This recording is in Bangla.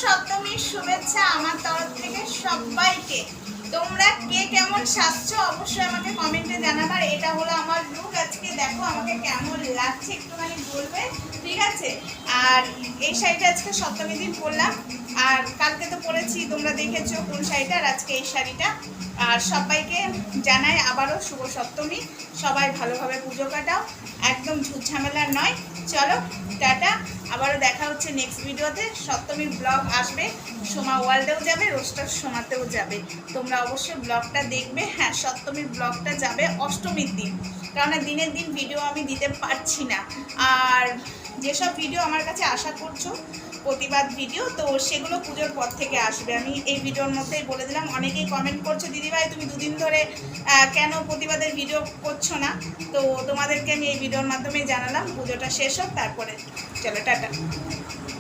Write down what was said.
সপ্তমীর শুভেচ্ছা আমার তরফ থেকে সবাইকে। তোমরা কে কেমন সাজছো অবশ্যই আমাকে কমেন্টে জানাবে। আর এটা হলো আমার লুক, আজকে দেখো আমাকে কেমন লাগছে একটুখানি বলবে, ঠিক আছে? আর এই শাড়িটা আজকে সপ্তমী দিন পরলাম, আর কালকে তো পরেছি, তোমরা দেখেছো কোন শাড়িটা, আর আজকে এই শাড়িটা। আর সবাইকে জানাই আবারও শুভ সপ্তমী। সবাই ভালোভাবে পুজো কাটাও, একদম ঝুটঝামেলার নয়। চলো টাটা, আবারও দেখা হচ্ছে নেক্সট ভিডিওতে। সপ্তমীর ব্লগ আসবে, সোমা ওয়ার্ল্ডেও যাবে, রোস্টার সোমাতেও যাবে। তোমরা অবশ্যই ব্লগটা দেখবে। হ্যাঁ, সপ্তমীর ব্লগটা যাবে অষ্টমীর দিন, কারণ দিনের দিন ভিডিও আমি দিতে পারছি না। আর যেসব ভিডিও আমার কাছে আশা করছো প্রতিবাদ ভিডিও, তো সেগুলো পুজোর পর থেকে আসবে। আমি এই ভিডিওর মধ্যেই বলে দিলাম। অনেকেই কমেন্ট করছো, দিদিভাই তুমি দুদিন ধরে কেন প্রতিবাদের ভিডিও করছো না? তো তোমাদেরকে আমি এই ভিডিওর মাধ্যমে জানালাম পুজোটা শেষ হোক, তারপরে চলো টাটা।